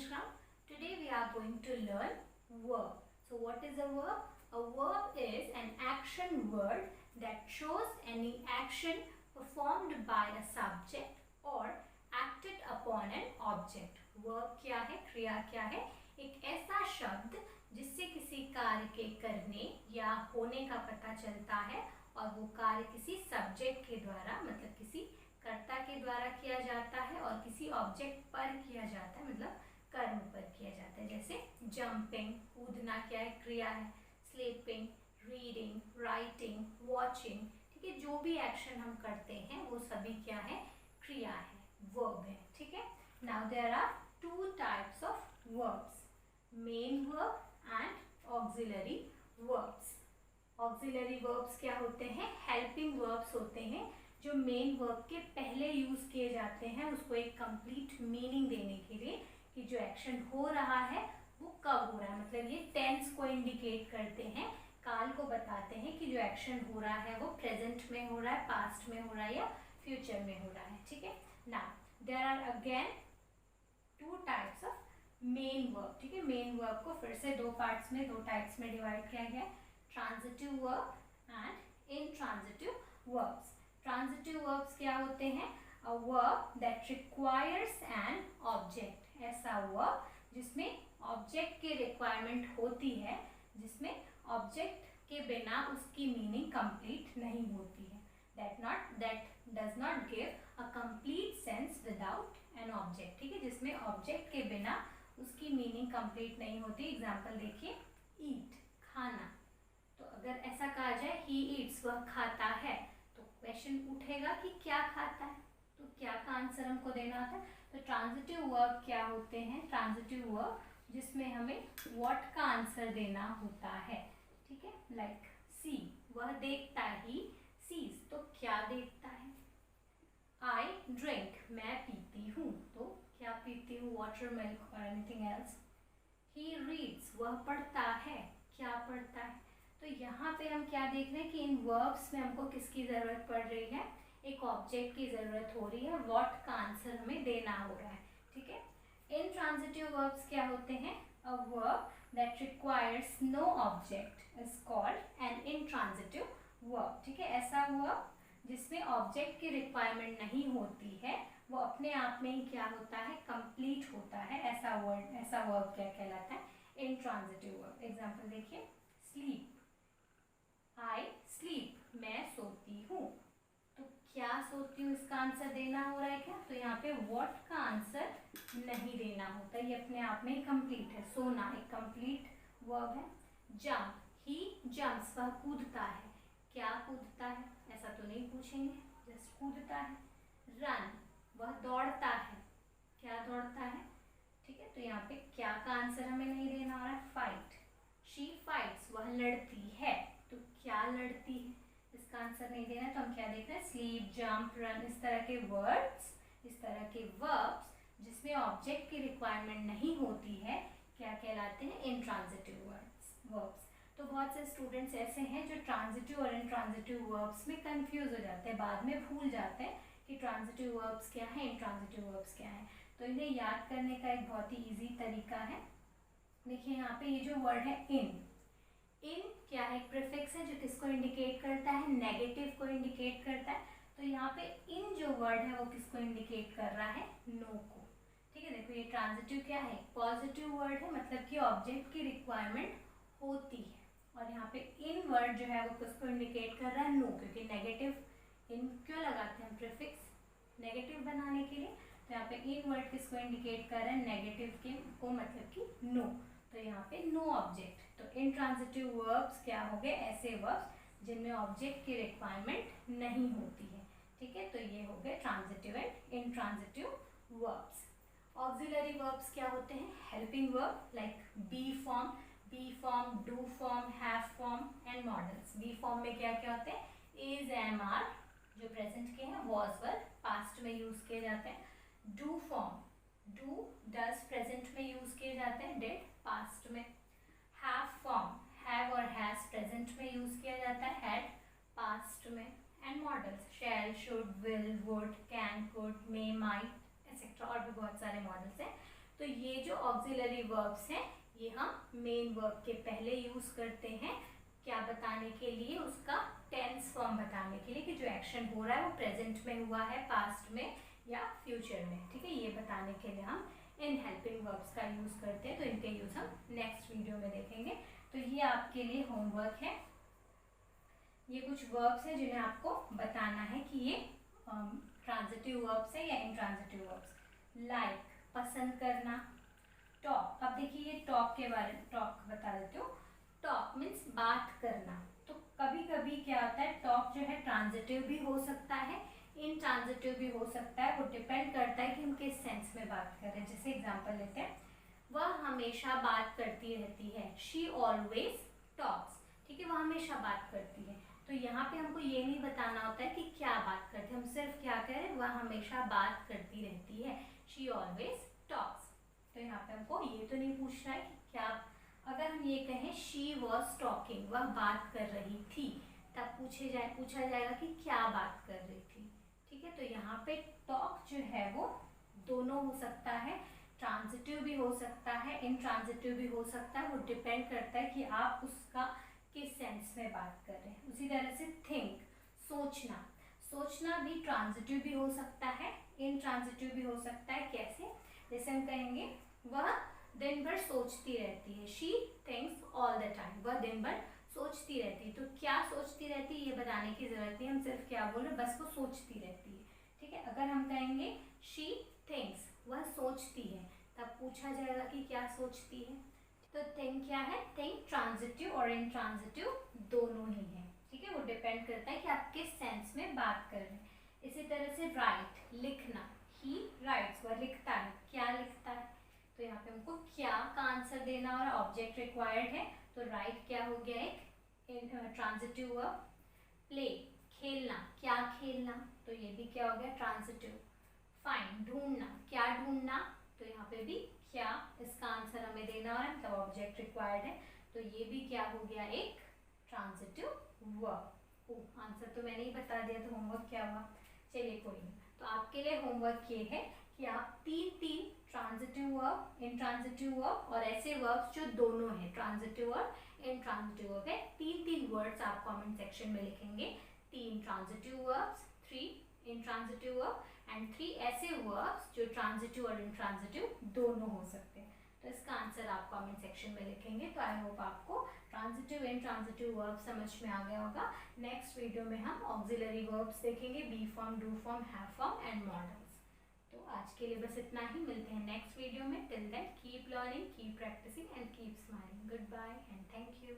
Nishram. Today we are going to learn verb. So what is a verb? A verb is an action word that shows any action performed by a subject or acted upon an object. Verb क्या है, क्रिया क्या है? एक ऐसा शब्द जिससे किसी कार्य के करने या होने का पता चलता है और वो कार्य किसी सब्जेक्ट के द्वारा मतलब किसी कर्ता के द्वारा किया जाता है और किसी ऑब्जेक्ट पर किया जाता है मतलब कर्म पर किया जाता है। जैसे जंपिंग, कूदना क्या है, क्रिया है। स्लीपिंग, रीडिंग, राइटिंग, वॉचिंग, ठीक है, जो भी एक्शन हम करते हैं वो सभी क्या है, क्रिया है, वर्ब है। ठीक है। Now there are two types of verbs, main verb and auxiliary verbs. Auxiliary verbs क्या होते हैं? हेल्पिंग वर्ब्स होते हैं जो मेन वर्ब के पहले यूज किए जाते हैं उसको एक कंप्लीट मीनिंग देने के लिए कि जो एक्शन हो रहा है वो कब हो रहा है, मतलब ये टेंस को इंडिकेट करते हैं, काल को बताते हैं कि जो एक्शन हो रहा है वो प्रेजेंट में हो रहा है, पास्ट में हो रहा है या फ्यूचर में हो रहा है। ठीक है। Now there are again two types of main verb. ठीक है। मेन वर्ब को फिर से दो टाइप्स में डिवाइड किया गया है, transitive verb and intransitive verbs. Transitive verbs क्या होते हैं? A verb that requires an object, ऐसा वर्ब जिसमें ऑब्जेक्ट की रिक्वायरमेंट होती है, जिसमें ऑब्जेक्ट के बिना उसकी मीनिंग कंप्लीट नहीं होती है। That does not give a complete sense without an object. ठीक है, जिसमें ऑब्जेक्ट के बिना उसकी मीनिंग कंप्लीट नहीं होती। एग्जाम्पल देखिए, ईट, खाना। तो अगर ऐसा कहा जाए ही ईट्स, वह खाता है, तो क्वेश्चन उठेगा कि क्या खाता है, तो क्या का आंसर हमको देना होता है। तो ट्रांजिटिव वर्ब क्या होते हैं? ट्रांजिटिव वर्ब जिसमें हमें व्हाट का आंसर देना होता है। ठीक है। लाइक सी, वह देखता ही, सीज, तो क्या देखता है। आई ड्रिंक, मैं पीती हूँ, तो क्या पीती हूँ, वाटर, मिल्क और एनीथिंग एल्स। ही रीड्स, वह पढ़ता है, क्या पढ़ता है। तो यहाँ पे हम क्या देख रहे हैं कि इन वर्ब्स में हमको किसकी ज़रूरत पड़ रही है, एक ऑब्जेक्ट की ज़रूरत हो रही है, व्हाट का आंसर हमें देना हो रहा है। ठीक है। इनट्रांजिटिव वर्ब्स क्या होते हैं? A verb that requires no object is called an intransitive verb. ठीक है। ऐसा वर्ब जिसमें ऑब्जेक्ट की रिक्वायरमेंट नहीं होती है, वो अपने आप में ही क्या होता है, कंप्लीट होता है। ऐसा वर्ब क्या कहलाता है? Intransitive verb. एग्जाम्पल देखिए, स्लीप, आई स्लीप, मैं सोती हूँ, तो क्या सोती हूँ इसका आंसर देना हो रहा है क्या, तो यहाँ पे व्हाट का आंसर नहीं देना होता, ये अपने आप में ही कंप्लीट है। सोना एक कंप्लीट वर्ब है। जंप, ही जंप्स, वह कूदता है, क्या कूदता है, ऐसा तो नहीं पूछेंगे, जस्ट कूदता है। रन, वह दौड़ता है, क्या दौड़ता है। ठीक है। तो यहाँ पे क्या का आंसर हमें नहीं देना हो रहा है। फाइट, शी फाइट्स, वह लड़ती है, तो क्या लड़ती है, इसका आंसर नहीं देना है। तो हम क्या देख रहे हैं, स्लीप, जंप, रन, इस तरह के वर्ड्स, इस तरह के वर्ब्स जिसमें ऑब्जेक्ट की रिक्वायरमेंट नहीं होती है, क्या कहलाते हैं, इनट्रांजिटिव वर्ब्स। तो बहुत से स्टूडेंट्स ऐसे हैं जो ट्रांजिटिव और इनट्रांजिटिव वर्ब्स में कंफ्यूज हो जाते हैं, बाद में भूल जाते हैं कि ट्रांजिटिव वर्ब्स क्या है, इनट्रांजिटिव वर्ब्स क्या है। तो इन्हें याद करने का एक बहुत ही ईजी तरीका है। देखिए यहाँ पे ये जो वर्ड है इन क्या है, प्रीफिक्स है जो किसको इंडिकेट करता है, नेगेटिव को इंडिकेट करता है। तो यहाँ पे इन जो वर्ड है वो किसको इंडिकेट कर रहा है, नो को। ठीक है। देखो ये ट्रांजिटिव क्या है, पॉजिटिव वर्ड है, मतलब कि ऑब्जेक्ट की रिक्वायरमेंट होती है। और यहाँ पे इन वर्ड जो है वो किसको इंडिकेट कर रहा है, नो, क्योंकि नेगेटिव इन क्यों लगाते हैं प्रीफिक्स, नेगेटिव बनाने के लिए। तो यहाँ पे इन वर्ड किसको इंडिकेट कर रहा है, नेगेटिव के को, मतलब कि नो। तो यहाँ पे नो ऑब्जेक्ट। तो इनट्रांजिटिव वर्ब्स क्या हो गए, ऐसे वर्ब्स जिनमें ऑब्जेक्ट की रिक्वायरमेंट नहीं होती है। ठीक है। तो ये हो गए transitive and intransitive verbs. Auxiliary verbs क्या होते हैं? Helping verb, like be form, do form, have form and modals. Be form में क्या क्या होते हैं, इज, एम, आर जो प्रेजेंट के हैं, वॉज, वर पास्ट में यूज किए जाते हैं। Do form, do, does present में यूज किए जाते हैं, डिड पास्ट में। हैव फॉर्म, हैव और हैज प्रेजेंट में यूज किया जाता है, हैड पास्ट में। And modals, shall, should, will, would, can, could, may, might etcetera, और भी बहुत सारे मॉडल्स हैं तो ये जो ऑक्सिलरी वर्ब्स हैं ये हम मेन वर्ब के पहले यूज करते हैं, क्या बताने के लिए, उसका टेंस फॉर्म बताने के लिए कि जो एक्शन हो रहा है वो प्रेजेंट में हुआ है, पास्ट में या फ्यूचर में, ठीक है। ये बताने के लिए हम इन हेल्पिंग वर्ब्स का यूज करते हैं। तो इनके यूज हम नेक्स्ट वीडियो में देखेंगे। तो ये आपके लिए होमवर्क है। ये कुछ वर्ब्स हैं जिन्हें आपको बताना है कि ये ट्रांजिटिव वर्ब्स है या इंट्रांजिटिव वर्ब्स। लाइक पसंद करना, टॉक, अब देखिए ये टॉक के बारे में टॉक बता देते हो। टॉक मीन्स बात करना। तो कभी कभी क्या होता है, टॉक जो है ट्रांजिटिव भी हो सकता है, इंट्रांजिटिव भी हो सकता है, वो डिपेंड करता है कि हम किस सेंस में बात कर रहे हैं। जैसे एग्जांपल लेते हैं, वह हमेशा बात करती रहती है, शी ऑलवेज टॉक्स, ठीक है, वह हमेशा बात करती है। तो यहाँ पे हमको ये नहीं बताना होता है कि क्या बात करती है, हम सिर्फ क्या करें, वह हमेशा बात करती रहती है, शी ऑलवेज टॉक्स। तो यहाँ पे हमको ये तो नहीं पूछना है कि क्या, अगर हम ये कहें शी वॉज टॉकिंग, वह बात कर रही थी, तब पूछा जाएगा कि क्या बात कर रही थी, ठीक है। तो यहाँ पे टॉक जो है वो दोनों हो सकता है, ट्रांजिटिव भी हो सकता है, इंट्रांजिटिव भी हो सकता है, वो डिपेंड करता है कि आप उसका किस सेंस में बात कर रहे हैं। उसी तरह से थिंक, सोचना, सोचना भी ट्रांजिटिव भी हो सकता है, इंट्रांजिटिव भी हो सकता है। कैसे, जैसे हम कहेंगे वह दिन भर सोचती रहती है, she thinks all the time, वह दिन भर सोचती रहती है। तो क्या सोचती रहती है ये बताने की जरूरत नहीं, हम सिर्फ क्या बोल रहे हैं, बस वो सोचती रहती है, ठीक है। अगर हम कहेंगे शी थिंक्स, वह सोचती है, तब पूछा जाएगा कि क्या सोचती है। तो थिंक क्या है, थिंक ट्रांजिटिव और इंट्रांजिटिव दोनों ही है, ठीक है, वो डिपेंड करता है कि आप किस सेंस में बात कर रहे हैं। इसी तरह से राइट, लिखना, ही राइट्स, वह लिखता है, क्या लिखता है। तो यहाँ पे हमको क्या का आंसर देना और ऑब्जेक्ट रिक्वायर्ड है। तो राइट क्या हो गया, एक ट्रांजिटिव वर्ब। प्ले, खेलना, क्या खेलना, तो ये भी क्या हो गया, ट्रांजिटिव। फाइंड, ढूंढना, क्या ढूंढना, तो यहाँ पे भी क्या, इसका आंसर हमें देना और मतलब ऑब्जेक्ट रिक्वायर्ड है, तो ये भी क्या हो गया, एक ट्रांजिटिव वर्ब। आंसर तो मैंने ही बता दिया, तो होमवर्क क्या हुआ, चलिए कोई नहीं। तो आपके लिए होमवर्क ये है कि आप तीन ट्रांजिटिव वर्ब, इंट्रांजिटिव वर्ब और ऐसे वर्ब्स जो दोनों हैं, ट्रांजिटिव वर्ब, इंट्रांजिटिव वर्ब है, तीन वर्ड्स आप कमेंट सेक्शन में लिखेंगे। 3 transitive verbs, 3 intransitive verb and 3 ऐसे वर्ब्स जो ट्रांजिटिव और इंट्रांजिटिव दोनों हो सकते हैं। तो इसका आंसर आप कमेंट सेक्शन में लिखेंगे। तो आई होप आपको ट्रांजिटिव इंट्रांजिटिव वर्ब समझ में आ गया होगा। नेक्स्ट वीडियो में हम ऑक्सिलरी वर्ब्स देखेंगे, be form, do form, have form and modals. तो आज के लिए बस इतना ही, मिलते हैं नेक्स्ट वीडियो में। Till then keep learning, keep practising and keep smiling. Goodbye and thank you.